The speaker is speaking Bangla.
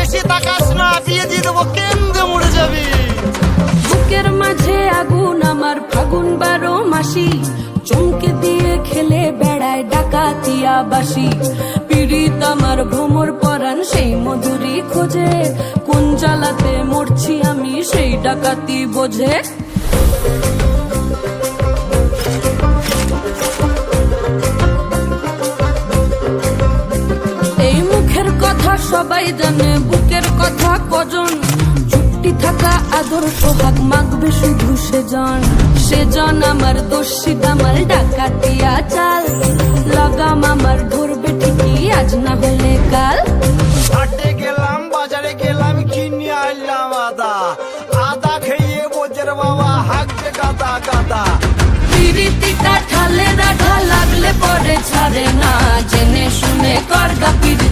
বেশি তাকাস না, বিয়ে দিয়ে দেবো কেন্দ্রে মরে যাবি। বুকের মাঝে আগুন আমার ফাগুন 12 মাসি, চমকে দিয়ে খেলে বেড়ায় ডাকাতিয়া বাসি। পীড়িত আমার ভ্রমর পরাণ সেই মধুরি খোঁজে, কোন জ্বালাতে মরছি আমি সেই ডাকাতি বোঝে। এই মুখের কথা সবাই জানে, বুকের কথা কজন, চুপটি থাকা আদর সোহাগ মাগবে শুধু সেজন আমার দোষী দামাল ডাকাতিয়া চাল। লাগাম আমার ধরবে ঠিকই আজ না হলে কাল। হাটে গেলাম বাজারে গেলাম কিনে আনলাম আদা, আদা খেয়ে বোঝের বাবা হাঁকছে গাদা গাদা। পিরিতিটা ঠালে রাখা লাগলে পরে ছাড়ে না, জেনে শুনে করগা পিরিতি।